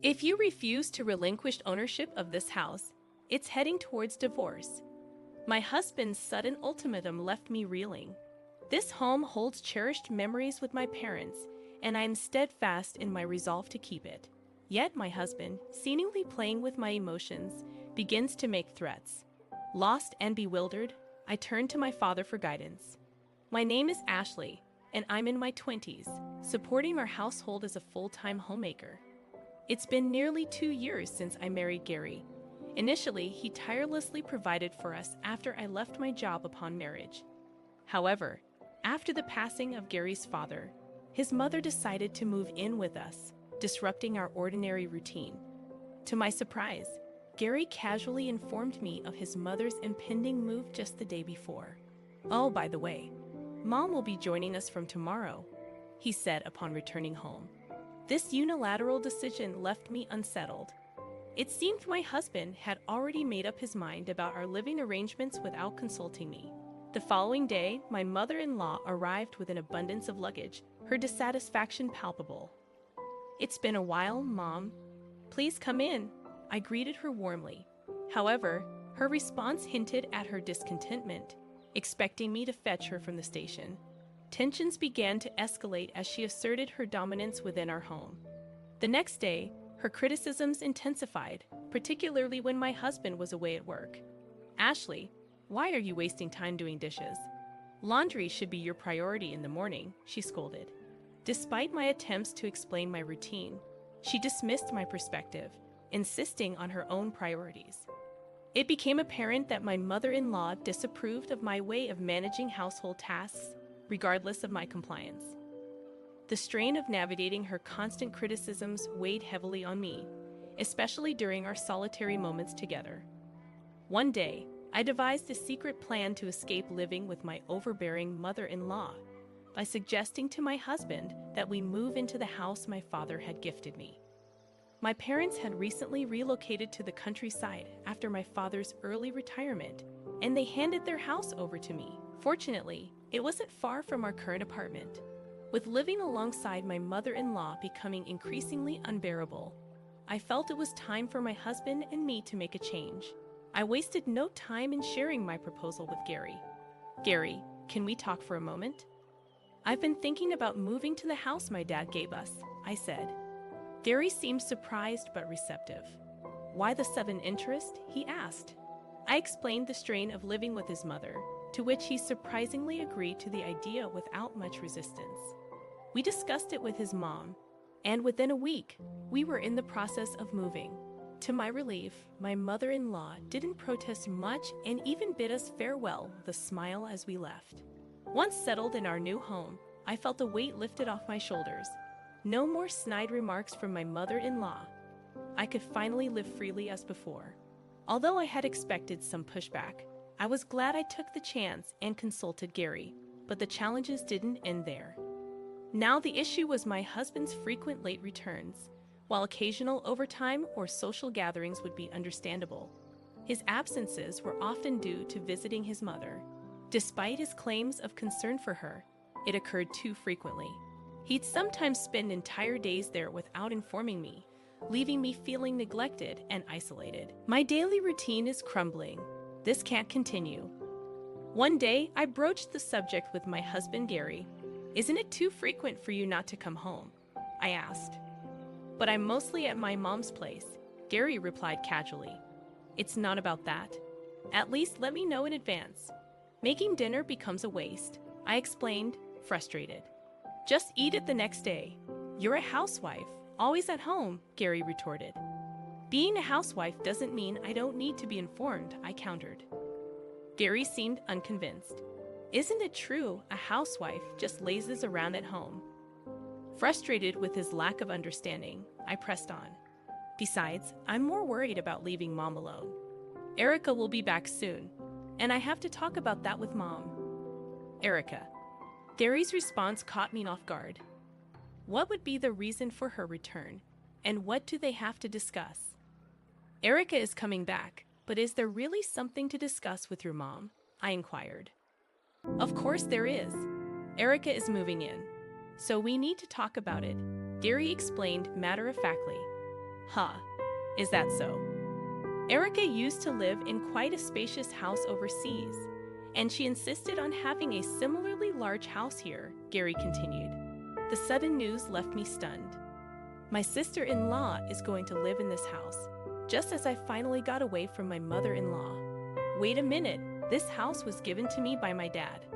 If you refuse to relinquish ownership of this house, it's heading towards divorce. My husband's sudden ultimatum left me reeling. This home holds cherished memories with my parents, and I am steadfast in my resolve to keep it. Yet my husband, seemingly playing with my emotions, begins to make threats. Lost and bewildered, I turn to my father for guidance. My name is Ashley, and I'm in my 20s, supporting our household as a full-time homemaker. It's been nearly 2 years since I married Gary. Initially, he tirelessly provided for us after I left my job upon marriage. However, after the passing of Gary's father, his mother decided to move in with us, disrupting our ordinary routine. To my surprise, Gary casually informed me of his mother's impending move just the day before. "Oh, by the way, Mom will be joining us from tomorrow," he said upon returning home. This unilateral decision left me unsettled. It seemed my husband had already made up his mind about our living arrangements without consulting me. The following day, my mother-in-law arrived with an abundance of luggage, her dissatisfaction palpable. "It's been a while, Mom. Please come in," I greeted her warmly. However, her response hinted at her discontentment, expecting me to fetch her from the station. Tensions began to escalate as she asserted her dominance within our home. The next day, her criticisms intensified, particularly when my husband was away at work. "Ashley, why are you wasting time doing dishes? Laundry should be your priority in the morning," she scolded. Despite my attempts to explain my routine, she dismissed my perspective, insisting on her own priorities. It became apparent that my mother-in-law disapproved of my way of managing household tasks, regardless of my compliance. The strain of navigating her constant criticisms weighed heavily on me, especially during our solitary moments together. One day, I devised a secret plan to escape living with my overbearing mother-in-law by suggesting to my husband that we move into the house my father had gifted me. My parents had recently relocated to the countryside after my father's early retirement, and they handed their house over to me. Fortunately, it wasn't far from our current apartment. With living alongside my mother-in-law becoming increasingly unbearable, I felt it was time for my husband and me to make a change. I wasted no time in sharing my proposal with Gary. "Gary, can we talk for a moment? I've been thinking about moving to the house my dad gave us," I said. Gary seemed surprised but receptive. "Why the sudden interest?" he asked. I explained the strain of living with his mother, to which he surprisingly agreed to the idea without much resistance. We discussed it with his mom, and within a week, we were in the process of moving. To my relief, my mother-in-law didn't protest much and even bid us farewell with a smile as we left. Once settled in our new home, I felt a weight lifted off my shoulders. No more snide remarks from my mother-in-law. I could finally live freely as before. Although I had expected some pushback, I was glad I took the chance and consulted Gary, but the challenges didn't end there. Now the issue was my husband's frequent late returns. While occasional overtime or social gatherings would be understandable, his absences were often due to visiting his mother. Despite his claims of concern for her, it occurred too frequently. He'd sometimes spend entire days there without informing me, leaving me feeling neglected and isolated. My daily routine is crumbling. This can't continue. One day, I broached the subject with my husband, Gary. "Isn't it too frequent for you not to come home?" I asked. "But I'm mostly at my mom's place," Gary replied casually. "It's not about that. At least let me know in advance. Making dinner becomes a waste," I explained, frustrated. "Just eat it the next day. You're a housewife, always at home," Gary retorted. "Being a housewife doesn't mean I don't need to be informed," I countered. Gary seemed unconvinced. "Isn't it true a housewife just lazes around at home?" Frustrated with his lack of understanding, I pressed on. "Besides, I'm more worried about leaving Mom alone. Erica will be back soon, and I have to talk about that with Mom." Erica. Gary's response caught me off guard. What would be the reason for her return, and what do they have to discuss? "Erica is coming back, but is there really something to discuss with your mom?" I inquired. "Of course there is. Erica is moving in, so we need to talk about it," Gary explained matter-of-factly. Huh, is that so? Erica used to live in quite a spacious house overseas, and she insisted on having a similarly large house here, Gary continued. The sudden news left me stunned. My sister-in-law is going to live in this house, just as I finally got away from my mother-in-law. Wait a minute, this house was given to me by my dad.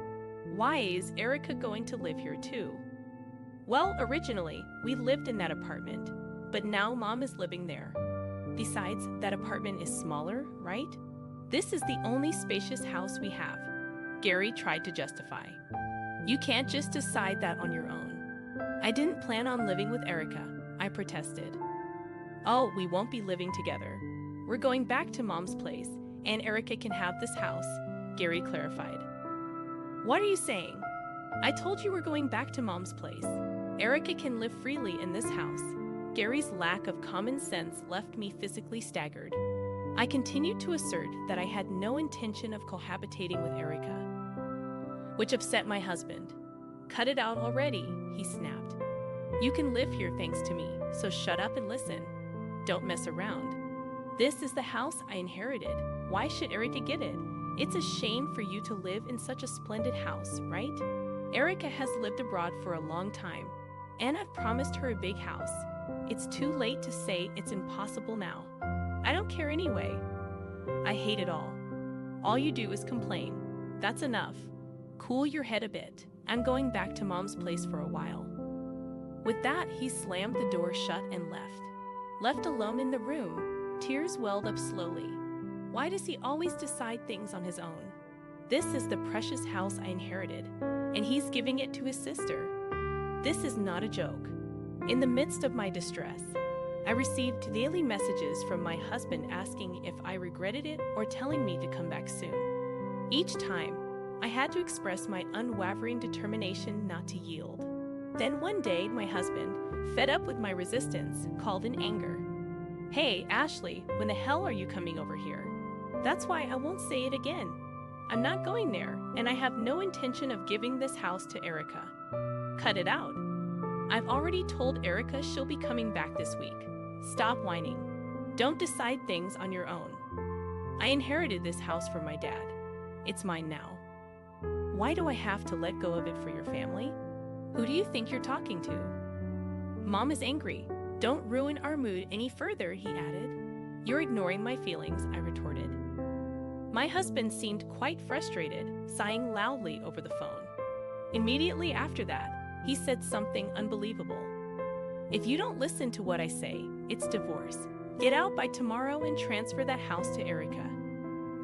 Why is Erica going to live here too? Well, originally, we lived in that apartment, but now Mom is living there. Besides, that apartment is smaller, right? This is the only spacious house we have, Gary tried to justify. You can't just decide that on your own. I didn't plan on living with Erica, I protested. Oh, we won't be living together. We're going back to Mom's place, and Erica can have this house, Gary clarified. What are you saying? I told you we're going back to Mom's place. Erica can live freely in this house. Gary's lack of common sense left me physically staggered. I continued to assert that I had no intention of cohabitating with Erica, which upset my husband. Cut it out already, he snapped. You can live here thanks to me, so shut up and listen. Don't mess around. This is the house I inherited. Why should Erica get it? It's a shame for you to live in such a splendid house, right? Erica has lived abroad for a long time, and I've promised her a big house. It's too late to say it's impossible now. I don't care anyway. I hate it all. All you do is complain. That's enough. Cool your head a bit. I'm going back to Mom's place for a while. With that, he slammed the door shut and left. Left alone in the room, tears welled up slowly. Why does he always decide things on his own? This is the precious house I inherited, and he's giving it to his sister. This is not a joke. In the midst of my distress, I received daily messages from my husband asking if I regretted it or telling me to come back soon. Each time, I had to express my unwavering determination not to yield. Then one day, my husband, fed up with my resistance, called in anger. Hey, Ashley, when the hell are you coming over here? That's why I won't say it again. I'm not going there, and I have no intention of giving this house to Erica. Cut it out. I've already told Erica she'll be coming back this week. Stop whining. Don't decide things on your own. I inherited this house from my dad. It's mine now. Why do I have to let go of it for your family? Who do you think you're talking to? Mom is angry. Don't ruin our mood any further, he added. You're ignoring my feelings, I retorted. My husband seemed quite frustrated, sighing loudly over the phone. Immediately after that, he said something unbelievable. If you don't listen to what I say, it's divorce. Get out by tomorrow and transfer that house to Erica.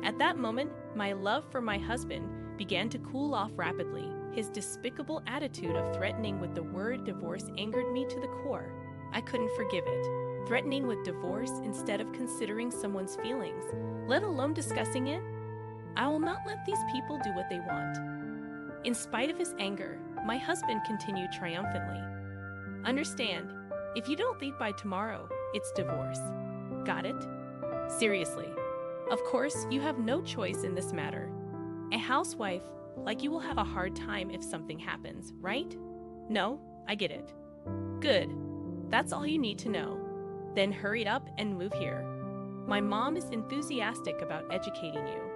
At that moment, my love for my husband began to cool off rapidly. His despicable attitude of threatening with the word divorce angered me to the core. I couldn't forgive it. Threatening with divorce instead of considering someone's feelings, let alone discussing it? I will not let these people do what they want. In spite of his anger, my husband continued triumphantly. Understand, if you don't leave by tomorrow, it's divorce. Got it? Seriously. Of course, you have no choice in this matter. A housewife, like you will have a hard time if something happens, right? No, I get it. Good. That's all you need to know. Then hurry up and move here. My mom is enthusiastic about educating you.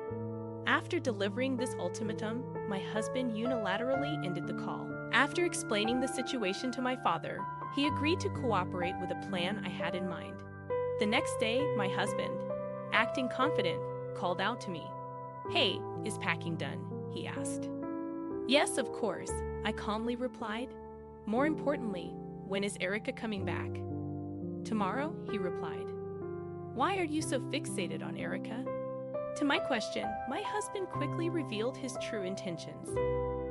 After delivering this ultimatum, my husband unilaterally ended the call. After explaining the situation to my father, he agreed to cooperate with a plan I had in mind. The next day, my husband, acting confident, called out to me. Hey, is packing done? He asked. Yes, of course, I calmly replied. More importantly, when is Erica coming back? Tomorrow, he replied. Why are you so fixated on Erica? To my question, my husband quickly revealed his true intentions.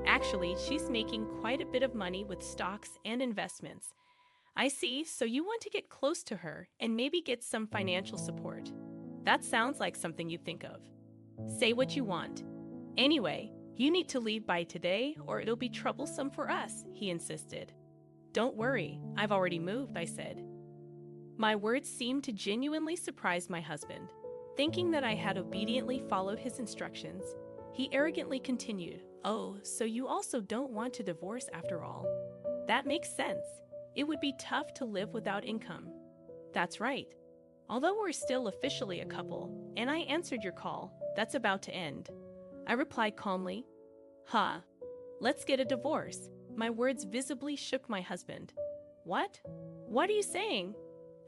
Actually, she's making quite a bit of money with stocks and investments. I see, so you want to get close to her and maybe get some financial support. That sounds like something you think of. Say what you want. Anyway, you need to leave by today or it'll be troublesome for us, he insisted. Don't worry, I've already moved, I said. My words seemed to genuinely surprise my husband. Thinking that I had obediently followed his instructions, he arrogantly continued, Oh, so you also don't want to divorce after all? That makes sense. It would be tough to live without income. That's right. Although we're still officially a couple, and I answered your call, that's about to end. I replied calmly. Huh. Let's get a divorce. My words visibly shook my husband. What? What are you saying?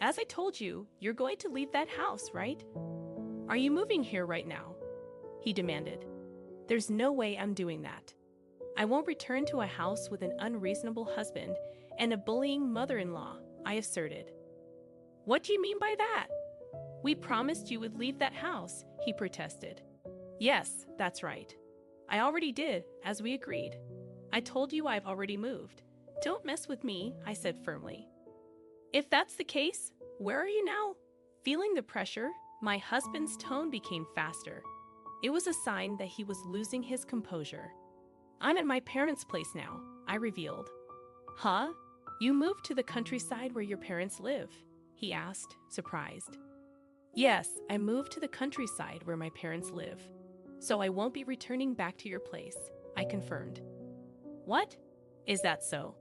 As I told you, you're going to leave that house, right? Are you moving here right now? He demanded. There's no way I'm doing that. I won't return to a house with an unreasonable husband and a bullying mother-in-law, I asserted. What do you mean by that? We promised you would leave that house, he protested. Yes, that's right. I already did, as we agreed. I told you I've already moved. Don't mess with me, I said firmly. If that's the case, where are you now? Feeling the pressure, my husband's tone became faster. It was a sign that he was losing his composure. I'm at my parents' place now, I revealed. Huh? You moved to the countryside where your parents live? He asked, surprised. Yes, I moved to the countryside where my parents live. So I won't be returning back to your place, I confirmed. What? Is that so?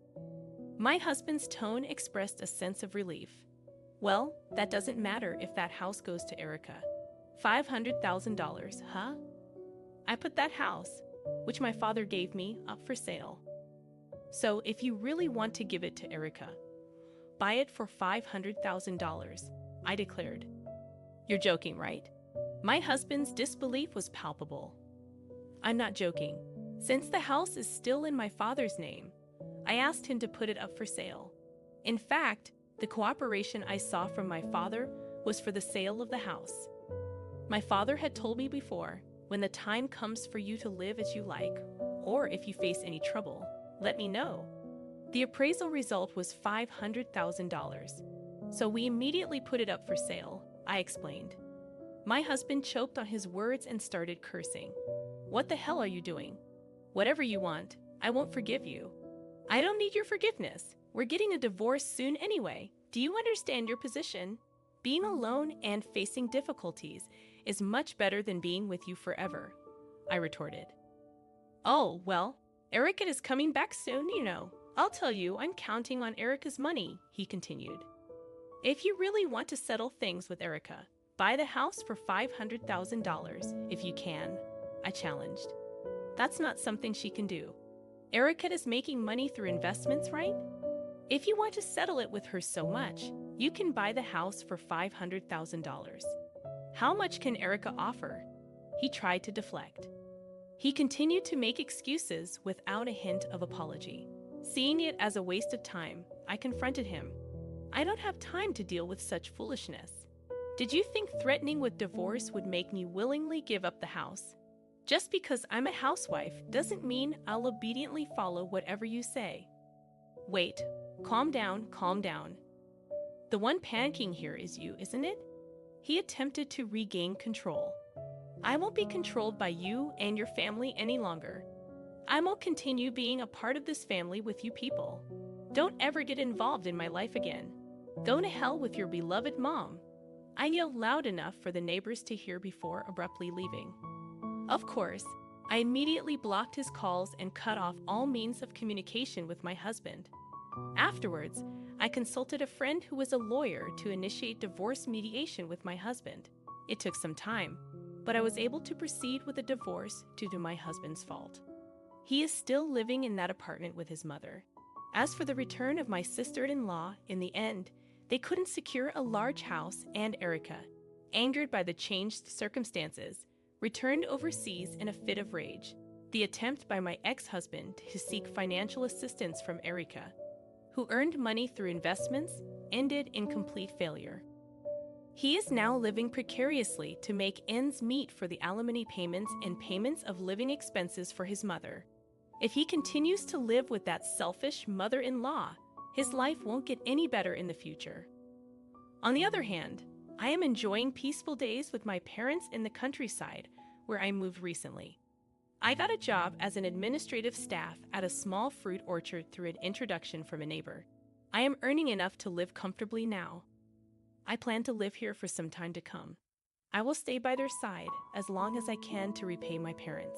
My husband's tone expressed a sense of relief. Well, that doesn't matter if that house goes to Erica. $500,000, huh? I put that house, which my father gave me, up for sale. So if you really want to give it to Erica, buy it for $500,000, I declared. You're joking, right? My husband's disbelief was palpable. I'm not joking. Since the house is still in my father's name, I asked him to put it up for sale. In fact, the cooperation I saw from my father was for the sale of the house. My father had told me before, when the time comes for you to live as you like, or if you face any trouble, let me know. The appraisal result was $500,000. So we immediately put it up for sale, I explained. My husband choked on his words and started cursing. What the hell are you doing? Whatever you want, I won't forgive you. I don't need your forgiveness. We're getting a divorce soon anyway. Do you understand your position? Being alone and facing difficulties is much better than being with you forever, I retorted. Oh, well, Erica is coming back soon, you know. I'll tell you, I'm counting on Erica's money, he continued. If you really want to settle things with Erica, buy the house for $500,000 if you can, I challenged. That's not something she can do. Erica is making money through investments, right? If you want to settle it with her so much, you can buy the house for $500,000. How much can Erica offer? He tried to deflect. He continued to make excuses without a hint of apology. Seeing it as a waste of time, I confronted him. I don't have time to deal with such foolishness. Did you think threatening with divorce would make me willingly give up the house? Just because I'm a housewife doesn't mean I'll obediently follow whatever you say. Wait, calm down, calm down. The one panicking here is you, isn't it? He attempted to regain control. I won't be controlled by you and your family any longer. I will continue being a part of this family with you people. Don't ever get involved in my life again. Go to hell with your beloved mom. I yelled loud enough for the neighbors to hear before abruptly leaving. Of course, I immediately blocked his calls and cut off all means of communication with my husband. Afterwards, I consulted a friend who was a lawyer to initiate divorce mediation with my husband. It took some time, but I was able to proceed with a divorce due to my husband's fault. He is still living in that apartment with his mother. As for the return of my sister-in-law, in the end, they couldn't secure a large house, and Erica, angered by the changed circumstances, returned overseas in a fit of rage. The attempt by my ex-husband to seek financial assistance from Erica, who earned money through investments, ended in complete failure. He is now living precariously to make ends meet for the alimony payments and payments of living expenses for his mother. If he continues to live with that selfish mother-in-law, his life won't get any better in the future. On the other hand, I am enjoying peaceful days with my parents in the countryside where I moved recently. I got a job as an administrative staff at a small fruit orchard through an introduction from a neighbor. I am earning enough to live comfortably now. I plan to live here for some time to come. I will stay by their side as long as I can to repay my parents.